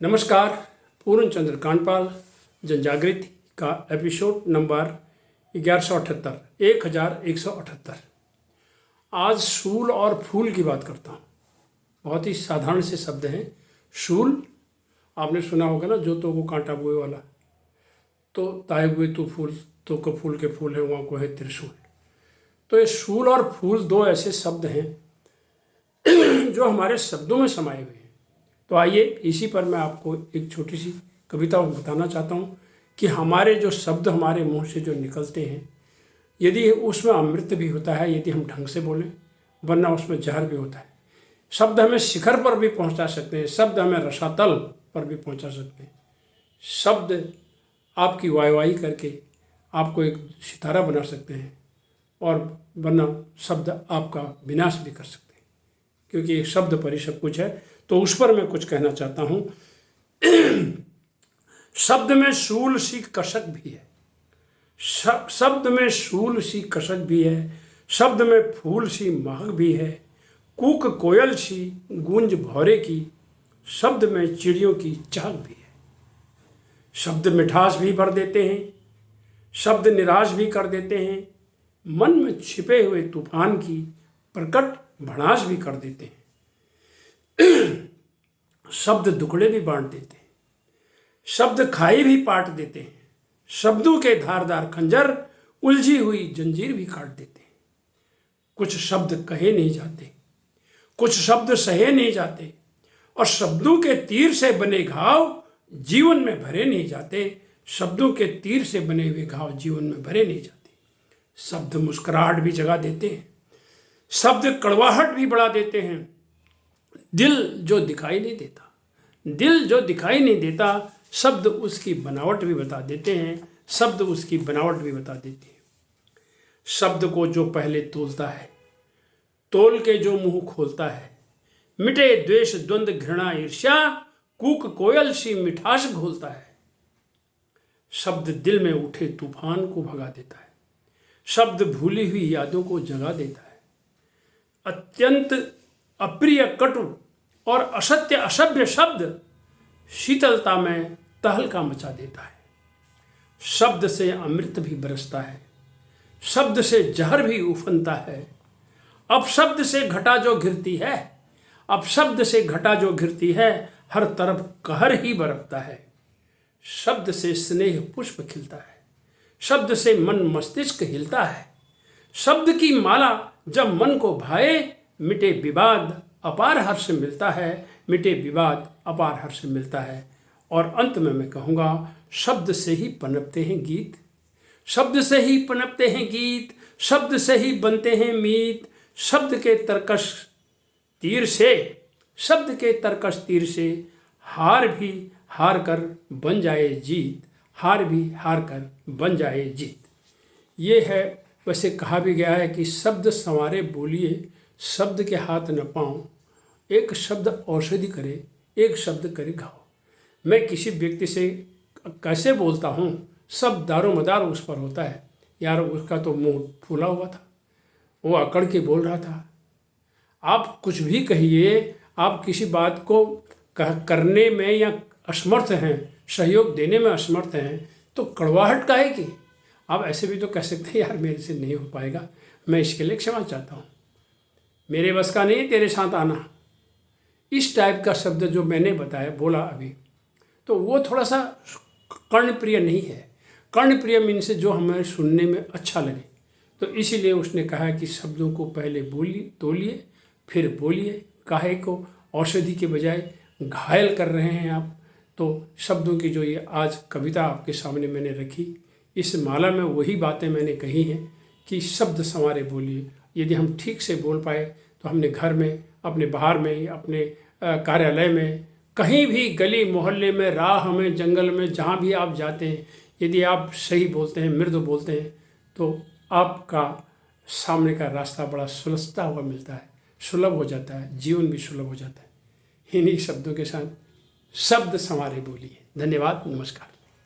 नमस्कार। पूर्ण चंद्र कांडपाल जनजागृति का एपिसोड नंबर 1178। आज शूल और फूल की बात करता हूँ। बहुत ही साधारण से शब्द हैं। शूल आपने सुना होगा ना, जो तो को कांटा बुए वाला, तो ताए हुए तो फूल, तो को फूल के फूल है वहाँ को है त्रिशूल। तो ये शूल और फूल दो ऐसे शब्द हैं जो हमारे शब्दों में समाये हुए हैं। तो आइए इसी पर मैं आपको एक छोटी सी कविता बताना चाहता हूँ कि हमारे जो शब्द हमारे मुंह से जो निकलते हैं, यदि उसमें अमृत भी होता है यदि हम ढंग से बोलें, वरना उसमें जहर भी होता है। शब्द हमें शिखर पर भी पहुँचा सकते हैं, शब्द हमें रसातल पर भी पहुँचा सकते हैं। शब्द आपकी वाहवाही करके आपको एक सितारा बना सकते हैं, और वरना शब्द आपका विनाश भी कर सकते हैं, क्योंकि शब्द पर ही सब कुछ है। तो उस पर मैं कुछ कहना चाहता हूँ। शब्द में शूल सी कसक भी है, शब्द में शूल सी कसक भी है, शब्द में फूल सी महक भी है, कूक कोयल सी गूंज भौरे की, शब्द में चिड़ियों की चहक भी है। शब्द मिठास भी भर देते हैं, शब्द निराश भी कर देते हैं, मन में छिपे हुए तूफान की प्रकट भड़ास भी कर देते हैं। शब्द दुखड़े भी बांट देते हैं, शब्द खाई भी पाट देते हैं, शब्दों के धारदार खंजर उलझी हुई जंजीर भी काट देते हैं। कुछ शब्द कहे नहीं जाते, कुछ शब्द सहे नहीं जाते, और शब्दों के तीर से बने घाव जीवन में भरे नहीं जाते। शब्दों के तीर से बने हुए घाव जीवन में भरे नहीं जाते। शब्द मुस्कुराहट भी जगा देते हैं, शब्द कड़वाहट भी बढ़ा देते हैं। दिल जो दिखाई नहीं देता, दिल जो दिखाई नहीं देता, शब्द उसकी बनावट भी बता देते हैं, शब्द उसकी बनावट भी बता देते हैं। शब्द को जो पहले तोलता है, तोल के जो मुंह खोलता है, मिटे द्वेष द्वंद्व घृणा ईर्ष्या, कूक कोयल सी मिठास घोलता है। शब्द दिल में उठे तूफान को भगा देता है, शब्द भूली हुई यादों को जगा देता है। अत्यंत अप्रिय कटु और असत्य असभ्य शब्द शीतलता में तहलका मचा देता है। शब्द से अमृत भी बरसता है, शब्द से जहर भी उफनता है। अब शब्द से घटा जो घिरती है, अब शब्द से घटा जो घिरती है, हर तरफ कहर ही बरपता है। शब्द से स्नेह पुष्प खिलता है, शब्द से मन मस्तिष्क हिलता है। शब्द की माला जब मन को भाए, मिटे विवाद अपार हर्ष मिलता है, मिटे विवाद अपार हर्ष मिलता है। और अंत में मैं कहूँगा, शब्द से ही पनपते हैं गीत, शब्द से ही पनपते हैं गीत, शब्द से ही बनते हैं मीत। शब्द के तरकश तीर से, शब्द के तरकश तीर से हार भी हार कर बन जाए जीत, हार भी हार कर बन जाए जीत। ये है, वैसे कहा भी गया है कि शब्द संवारे बोलिए, शब्द के हाथ न पाऊँ, एक शब्द औषधि करे, एक शब्द करे घाव। मैं किसी व्यक्ति से कैसे बोलता हूँ, सब दारो मदार उस पर होता है। यार, उसका तो मुंह फूला हुआ था, वो अकड़ के बोल रहा था। आप कुछ भी कहिए, आप किसी बात को करने में या असमर्थ हैं, सहयोग देने में असमर्थ हैं, तो कड़वाहट का है कि आप ऐसे भी तो कह सकते हैं, यार मेरे से नहीं हो पाएगा, मैं इसके लिए क्षमा चाहता हूँ, मेरे बस का नहीं तेरे साथ आना। इस टाइप का शब्द जो मैंने बताया बोला अभी, तो वो थोड़ा सा कर्णप्रिय नहीं है। कर्णप्रिय मीन्स जो हमें सुनने में अच्छा लगे। तो इसीलिए उसने कहा कि शब्दों को पहले बोलिए, तोलिए, फिर बोलिए। काहे को औषधि के बजाय घायल कर रहे हैं आप। तो शब्दों की जो ये आज कविता आपके सामने मैंने रखी, इस माला में वही बातें मैंने कही हैं कि शब्द संवारे बोलिए। यदि हम ठीक से बोल पाए तो हमने घर में, अपने बाहर में, अपने कार्यालय में, कहीं भी गली मोहल्ले में, राह में, जंगल में, जहाँ भी आप जाते हैं, यदि आप सही बोलते हैं, मृदु बोलते हैं, तो आपका सामने का रास्ता बड़ा सुलझता हुआ मिलता है, सुलभ हो जाता है, जीवन भी सुलभ हो जाता है। इन्हीं शब्दों के साथ शब्द संवारे बोलिए। धन्यवाद, नमस्कार।